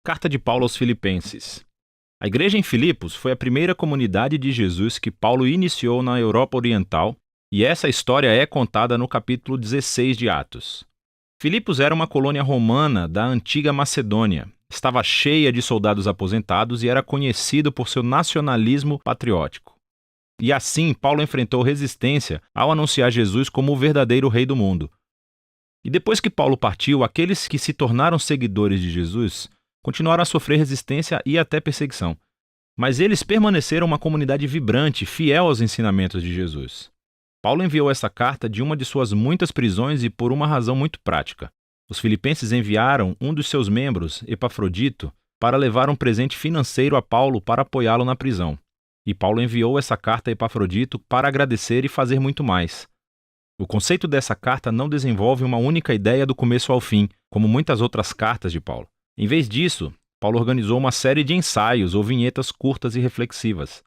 Carta de Paulo aos Filipenses. A igreja em Filipos foi a primeira comunidade de Jesus que Paulo iniciou na Europa Oriental, e essa história é contada no capítulo 16 de Atos. Filipos era uma colônia romana da antiga Macedônia. Estava cheia de soldados aposentados e era conhecido por seu nacionalismo patriótico. E assim, Paulo enfrentou resistência ao anunciar Jesus como o verdadeiro rei do mundo. E depois que Paulo partiu, aqueles que se tornaram seguidores de Jesus continuaram a sofrer resistência e até perseguição. Mas eles permaneceram uma comunidade vibrante, fiel aos ensinamentos de Jesus. Paulo enviou essa carta de uma de suas muitas prisões e por uma razão muito prática. Os filipenses enviaram um dos seus membros, Epafrodito, para levar um presente financeiro a Paulo para apoiá-lo na prisão. E Paulo enviou essa carta a Epafrodito para agradecer e fazer muito mais. O conceito dessa carta não desenvolve uma única ideia do começo ao fim, como muitas outras cartas de Paulo. Em vez disso, Paulo organizou uma série de ensaios ou vinhetas curtas e reflexivas.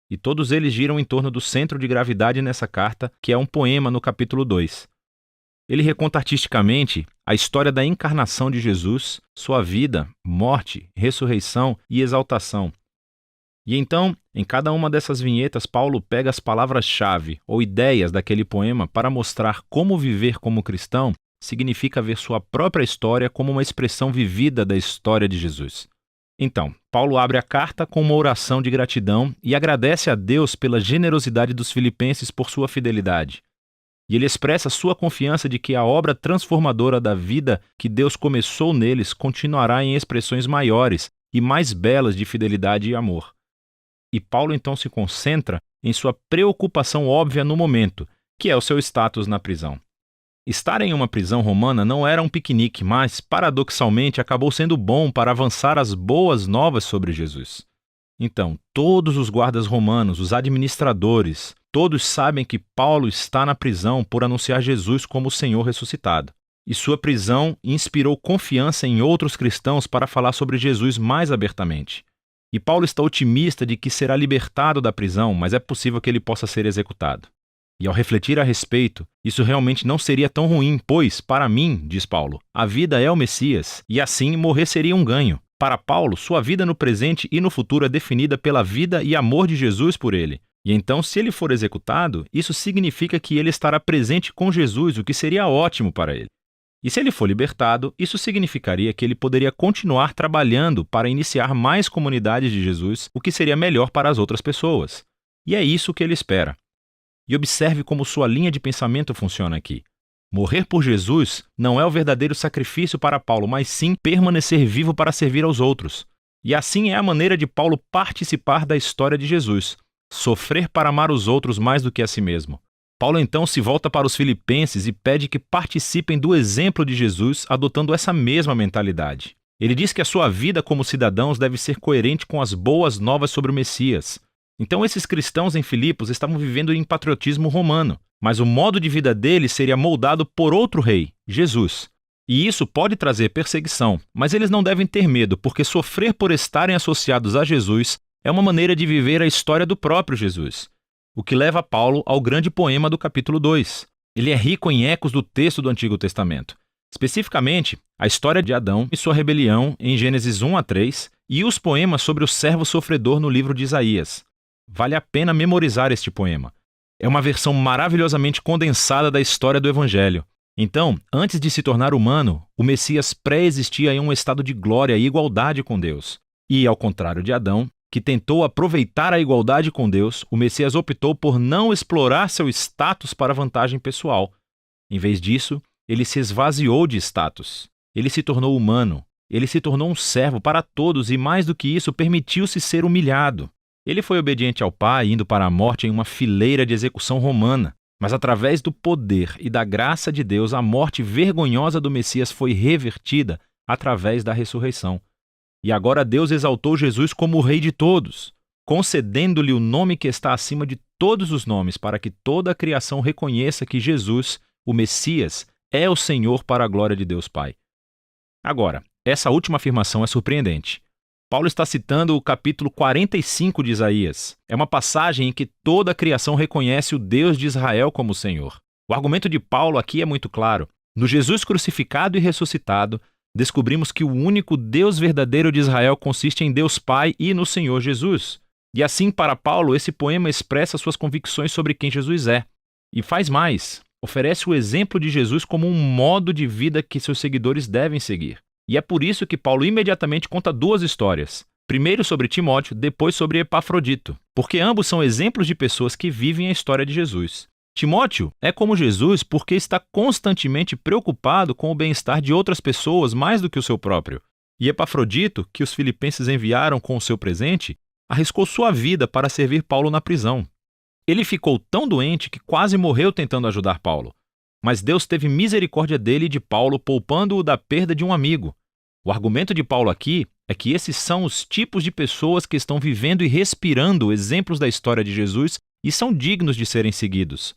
E todos eles giram em torno do centro de gravidade nessa carta, que é um poema no capítulo 2. Ele reconta artisticamente a história da encarnação de Jesus, sua vida, morte, ressurreição e exaltação. E então, em cada uma dessas vinhetas, Paulo pega as palavras-chave ou ideias daquele poema para mostrar como viver como cristão significa ver sua própria história como uma expressão vivida da história de Jesus. Então, Paulo abre a carta com uma oração de gratidão e agradece a Deus pela generosidade dos filipenses por sua fidelidade. E ele expressa sua confiança de que a obra transformadora da vida que Deus começou neles continuará em expressões maiores e mais belas de fidelidade e amor. E Paulo então se concentra em sua preocupação óbvia no momento, que é o seu status na prisão. Estar em uma prisão romana não era um piquenique, mas, paradoxalmente, acabou sendo bom para avançar as boas novas sobre Jesus. Então, todos os guardas romanos, os administradores, todos sabem que Paulo está na prisão por anunciar Jesus como o Senhor ressuscitado. E sua prisão inspirou confiança em outros cristãos para falar sobre Jesus mais abertamente. E Paulo está otimista de que será libertado da prisão, mas é possível que ele possa ser executado. E ao refletir a respeito, isso realmente não seria tão ruim, pois, para mim, diz Paulo, a vida é o Messias, e assim morrer seria um ganho. Para Paulo, sua vida no presente e no futuro é definida pela vida e amor de Jesus por ele. E então, se ele for executado, isso significa que ele estará presente com Jesus, o que seria ótimo para ele. E se ele for libertado, isso significaria que ele poderia continuar trabalhando para iniciar mais comunidades de Jesus, o que seria melhor para as outras pessoas. E é isso que ele espera. E observe como sua linha de pensamento funciona aqui. Morrer por Jesus não é o verdadeiro sacrifício para Paulo, mas sim permanecer vivo para servir aos outros. E assim é a maneira de Paulo participar da história de Jesus, sofrer para amar os outros mais do que a si mesmo. Paulo então se volta para os filipenses e pede que participem do exemplo de Jesus, adotando essa mesma mentalidade. Ele diz que a sua vida como cidadãos deve ser coerente com as boas novas sobre o Messias. Então esses cristãos em Filipos estavam vivendo em patriotismo romano, mas o modo de vida deles seria moldado por outro rei, Jesus. E isso pode trazer perseguição, mas eles não devem ter medo, porque sofrer por estarem associados a Jesus é uma maneira de viver a história do próprio Jesus. O que leva Paulo ao grande poema do capítulo 2. Ele é rico em ecos do texto do Antigo Testamento. Especificamente, a história de Adão e sua rebelião em Gênesis 1 a 3 e os poemas sobre o servo sofredor no livro de Isaías. Vale a pena memorizar este poema. É uma versão maravilhosamente condensada da história do Evangelho. Então, antes de se tornar humano, o Messias pré-existia em um estado de glória e igualdade com Deus. E, ao contrário de Adão, que tentou aproveitar a igualdade com Deus, o Messias optou por não explorar seu status para vantagem pessoal. Em vez disso, ele se esvaziou de status. Ele se tornou humano. Ele se tornou um servo para todos e, mais do que isso, permitiu-se ser humilhado. Ele foi obediente ao Pai, indo para a morte em uma fileira de execução romana. Mas através do poder e da graça de Deus, a morte vergonhosa do Messias foi revertida através da ressurreição. E agora Deus exaltou Jesus como o Rei de todos, concedendo-lhe o nome que está acima de todos os nomes, para que toda a criação reconheça que Jesus, o Messias, é o Senhor para a glória de Deus Pai. Agora, essa última afirmação é surpreendente. Paulo está citando o capítulo 45 de Isaías. É uma passagem em que toda a criação reconhece o Deus de Israel como Senhor. O argumento de Paulo aqui é muito claro. No Jesus crucificado e ressuscitado, descobrimos que o único Deus verdadeiro de Israel consiste em Deus Pai e no Senhor Jesus. E assim, para Paulo, esse poema expressa suas convicções sobre quem Jesus é. E faz mais, oferece o exemplo de Jesus como um modo de vida que seus seguidores devem seguir. E é por isso que Paulo imediatamente conta duas histórias. Primeiro sobre Timóteo, depois sobre Epafrodito, porque ambos são exemplos de pessoas que vivem a história de Jesus. Timóteo é como Jesus porque está constantemente preocupado com o bem-estar de outras pessoas mais do que o seu próprio. E Epafrodito, que os filipenses enviaram com o seu presente, arriscou sua vida para servir Paulo na prisão. Ele ficou tão doente que quase morreu tentando ajudar Paulo. Mas Deus teve misericórdia dele e de Paulo, poupando-o da perda de um amigo. O argumento de Paulo aqui é que esses são os tipos de pessoas que estão vivendo e respirando exemplos da história de Jesus e são dignos de serem seguidos.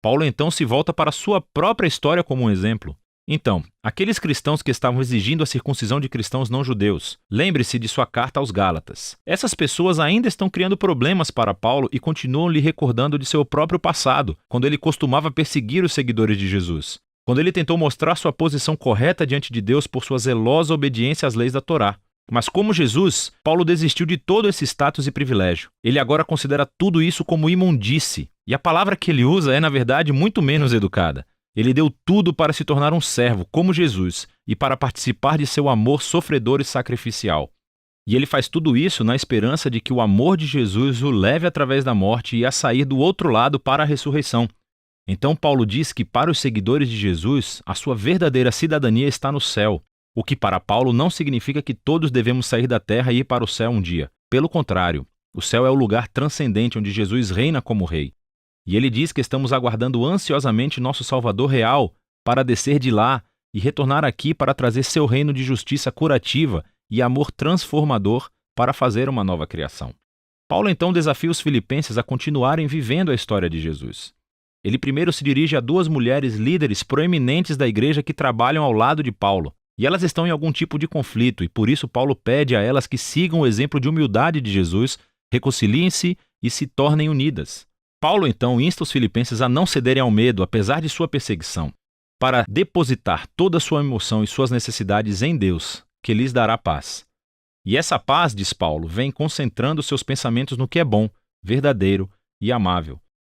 Paulo então se volta para a sua própria história como um exemplo. Então, aqueles cristãos que estavam exigindo a circuncisão de cristãos não judeus, lembre-se de sua carta aos Gálatas. Essas pessoas ainda estão criando problemas para Paulo e continuam lhe recordando de seu próprio passado, quando ele costumava perseguir os seguidores de Jesus, quando ele tentou mostrar sua posição correta diante de Deus por sua zelosa obediência às leis da Torá. Mas como Jesus, Paulo desistiu de todo esse status e privilégio. Ele agora considera tudo isso como imundície. E a palavra que ele usa é, na verdade, muito menos educada. Ele deu tudo para se tornar um servo, como Jesus, e para participar de seu amor sofredor e sacrificial. E ele faz tudo isso na esperança de que o amor de Jesus o leve através da morte e a sair do outro lado para a ressurreição. Então Paulo diz que para os seguidores de Jesus, a sua verdadeira cidadania está no céu. O que para Paulo não significa que todos devemos sair da terra e ir para o céu um dia. Pelo contrário, o céu é o lugar transcendente onde Jesus reina como rei. E ele diz que estamos aguardando ansiosamente nosso Salvador real para descer de lá e retornar aqui para trazer seu reino de justiça curativa e amor transformador para fazer uma nova criação. Paulo então desafia os filipenses a continuarem vivendo a história de Jesus. Ele primeiro se dirige a duas mulheres líderes proeminentes da igreja que trabalham ao lado de Paulo. E elas estão em algum tipo de conflito, e por isso Paulo pede a elas que sigam o exemplo de humildade de Jesus, reconciliem-se e se tornem unidas. Paulo então insta os filipenses a não cederem ao medo, apesar de sua perseguição, para depositar toda a sua emoção e suas necessidades em Deus, que lhes dará paz. E essa paz, diz Paulo, vem concentrando seus pensamentos no que é bom, verdadeiro e amável.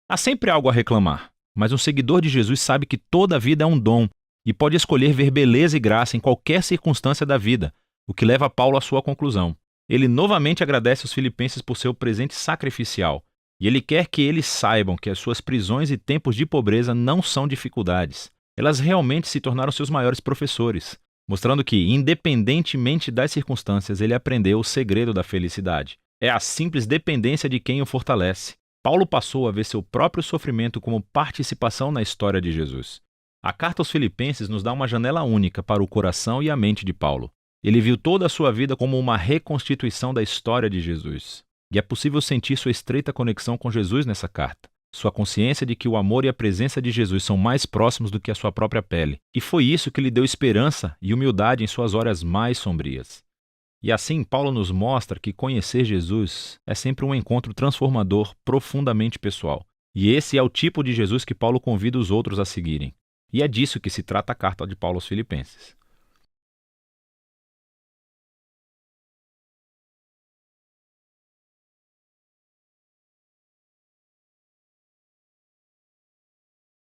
Há sempre algo a reclamar, mas um seguidor de Jesus sabe que toda a vida é um dom, e pode escolher ver beleza e graça em qualquer circunstância da vida, o que leva Paulo à sua conclusão. Ele novamente agradece os filipenses por seu presente sacrificial, e ele quer que eles saibam que as suas prisões e tempos de pobreza não são dificuldades. Elas realmente se tornaram seus maiores professores, mostrando que, independentemente das circunstâncias, ele aprendeu o segredo da felicidade. É a simples dependência de quem o fortalece. Paulo passou a ver seu próprio sofrimento como participação na história de Jesus. A carta aos Filipenses nos dá uma janela única para o coração e a mente de Paulo. Ele viu toda a sua vida como uma reconstituição da história de Jesus. E é possível sentir sua estreita conexão com Jesus nessa carta. Sua consciência de que o amor e a presença de Jesus são mais próximos do que a sua própria pele. E foi isso que lhe deu esperança e humildade em suas horas mais sombrias. E assim, Paulo nos mostra que conhecer Jesus é sempre um encontro transformador, profundamente pessoal. E esse é o tipo de Jesus que Paulo convida os outros a seguirem. E é disso que se trata a carta de Paulo aos Filipenses.